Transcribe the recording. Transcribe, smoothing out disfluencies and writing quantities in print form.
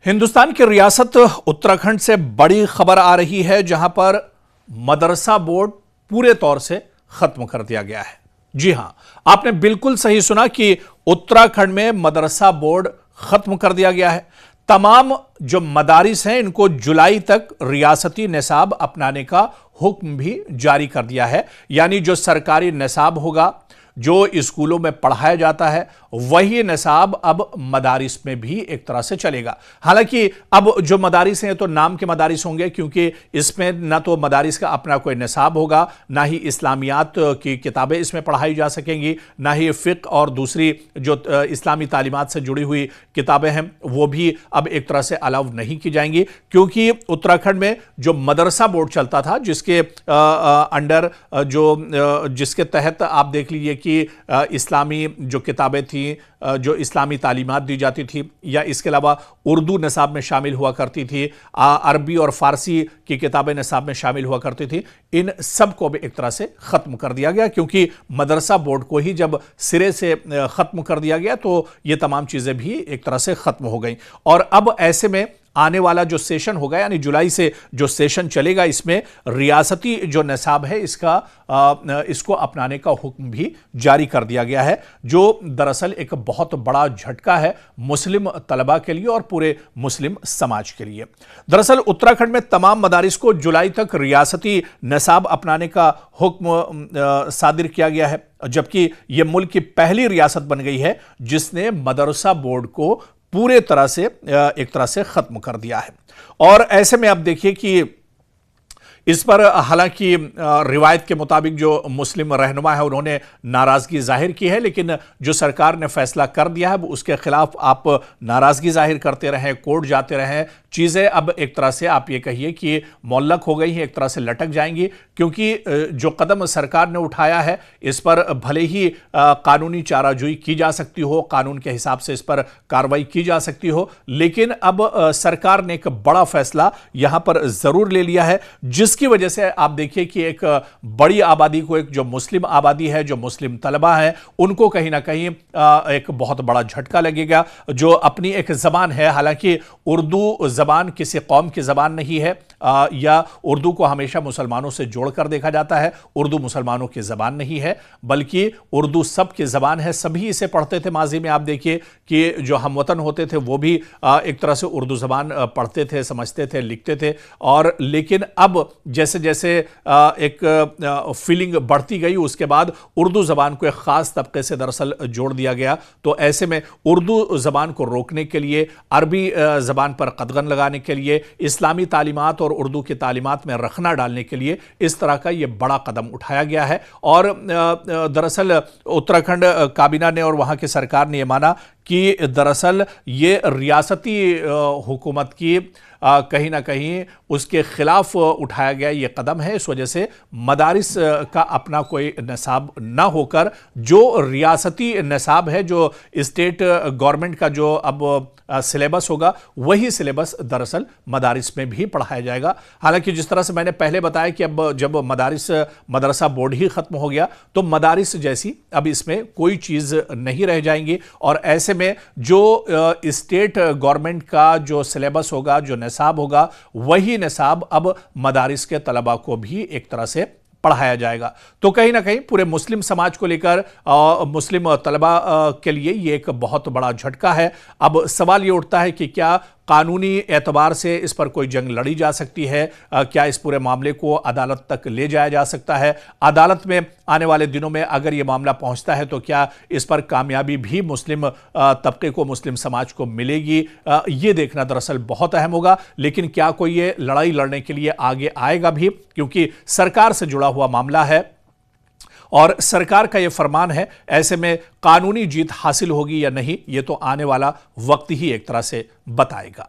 हिंदुस्तान की रियासत उत्तराखंड से बड़ी खबर आ रही है, जहां पर मदरसा बोर्ड पूरे तौर से खत्म कर दिया गया है। जी हां, आपने बिल्कुल सही सुना कि उत्तराखंड में मदरसा बोर्ड खत्म कर दिया गया है। तमाम जो मदारिस हैं, इनको जुलाई तक रियासती निसाब अपनाने का हुक्म भी जारी कर दिया है। यानी जो सरकारी निसाब होगा, जो स्कूलों में पढ़ाया जाता है, वही निसाब अब मदारिस में भी एक तरह से चलेगा। हालांकि अब जो मदारिस हैं तो नाम के मदारिस होंगे, क्योंकि इसमें ना तो मदारिस का अपना कोई निसाब होगा, ना ही इस्लामियात की किताबें इसमें पढ़ाई जा सकेंगी, ना ही फ़िक़्ह और दूसरी जो इस्लामी तालीमात से जुड़ी हुई किताबें हैं वो भी अब एक तरह से अलाउ नहीं की जाएंगी। क्योंकि उत्तराखंड में जो मदरसा बोर्ड चलता था, जिसके अंडर जिसके तहत आप देख लीजिए कि इस्लामी जो किताबें थी, जो इस्लामी तालीमात दी जाती थी, या इसके अलावा उर्दू निसाब में शामिल हुआ करती थी, अरबी और फ़ारसी की किताबें निसाब में शामिल हुआ करती थी, इन सब को भी एक तरह से ख़त्म कर दिया गया। क्योंकि मदरसा बोर्ड को ही जब सिरे से ख़त्म कर दिया गया तो ये तमाम चीज़ें भी एक तरह से ख़त्म हो गई। और अब ऐसे में आने वाला जो सेशन होगा, यानी जुलाई से जो सेशन चलेगा, इसमें रियासती जो निसाब है इसको अपनाने का हुक्म भी जारी कर दिया गया है, जो दरअसल एक बहुत बड़ा झटका है मुस्लिम तलबा के लिए और पूरे मुस्लिम समाज के लिए। दरअसल उत्तराखंड में तमाम मदारिस को जुलाई तक रियासती निसाब अपनाने का हुक्म सादिर किया गया है, जबकि यह मुल्क की पहली रियासत बन गई है जिसने मदरसा बोर्ड को पूरे तरह से एक तरह से खत्म कर दिया है। और ऐसे में आप देखिए कि इस पर हालांकि रिवायत के मुताबिक जो मुस्लिम रहनुमा है उन्होंने नाराज़गी जाहिर की है, लेकिन जो सरकार ने फैसला कर दिया है उसके खिलाफ आप नाराज़गी जाहिर करते रहें, कोर्ट जाते रहें, चीज़ें अब एक तरह से आप ये कहिए कि मुअल्लक हो गई हैं, एक तरह से लटक जाएंगी। क्योंकि जो कदम सरकार ने उठाया है इस पर भले ही कानूनी चाराजोई की जा सकती हो, कानून के हिसाब से इस पर कार्रवाई की जा सकती हो, लेकिन अब सरकार ने एक बड़ा फैसला यहां पर ज़रूर ले लिया है, जिसकी वजह से आप देखिए कि एक बड़ी आबादी को, एक जो मुस्लिम आबादी है, जो मुस्लिम तलबा है, उनको कहीं ना कहीं एक बहुत बड़ा झटका लगेगा। जो अपनी एक ज़बान है, हालांकि उर्दू ज़बान किसी कौम की ज़बान नहीं है, या उर्दू को हमेशा मुसलमानों से जोड़कर देखा जाता है। उर्दू मुसलमानों की ज़बान नहीं है, बल्कि उर्दू सब की ज़बान है, सभी इसे पढ़ते थे। माजी में आप देखिए कि जो हमवतन होते थे वो भी एक तरह से उर्दू ज़बान पढ़ते थे, समझते थे, लिखते थे। और लेकिन अब जैसे जैसे एक फीलिंग बढ़ती गई, उसके बाद उर्दू ज़बान को एक ख़ास तबके से दरअसल जोड़ दिया गया। तो ऐसे में उर्दू ज़बान को रोकने के लिए, अरबी ज़बान पर कदगन लगाने के लिए, इस्लामी तालीमात और उर्दू की तालीमात में रखना डालने के लिए इस तरह का ये बड़ा कदम उठाया गया है। और दरअसल उत्तराखंड काबीना ने और वहाँ की सरकार ने यह माना कि दरअसल ये रियासती हुकूमत की कहीं ना कहीं उसके खिलाफ उठाया गया ये कदम है। इस वजह से मदारिस का अपना कोई निसाब ना होकर जो रियासती निसाब है, जो स्टेट गवर्नमेंट का जो अब सिलेबस होगा, वही सिलेबस दरअसल मदारिस में भी पढ़ाया जाएगा। हालांकि जिस तरह से मैंने पहले बताया कि अब जब मदरसा बोर्ड ही खत्म हो गया तो मदारिस जैसी अब इसमें कोई चीज़ नहीं रह जाएंगी। और ऐसे में जो स्टेट गवर्नमेंट का जो सिलेबस होगा, जो निसाब होगा, वही निसाब अब मदारिस के तलबा को भी एक तरह से पढ़ाया जाएगा। तो कहीं ना कहीं पूरे मुस्लिम समाज को लेकर, मुस्लिम तलबा के लिए ये एक बहुत बड़ा झटका है। अब सवाल ये उठता है कि क्या कानूनी एतबार से इस पर कोई जंग लड़ी जा सकती है? क्या इस पूरे मामले को अदालत तक ले जाया जा सकता है? अदालत में आने वाले दिनों में अगर ये मामला पहुंचता है तो क्या इस पर कामयाबी भी मुस्लिम तबके को, मुस्लिम समाज को मिलेगी? ये देखना दरअसल बहुत अहम होगा। लेकिन क्या कोई ये लड़ाई लड़ने के लिए आगे आएगा भी? क्योंकि सरकार से जुड़ा हुआ मामला है और सरकार का यह फरमान है। ऐसे में कानूनी जीत हासिल होगी या नहीं, यह तो आने वाला वक्त ही एक तरह से बताएगा।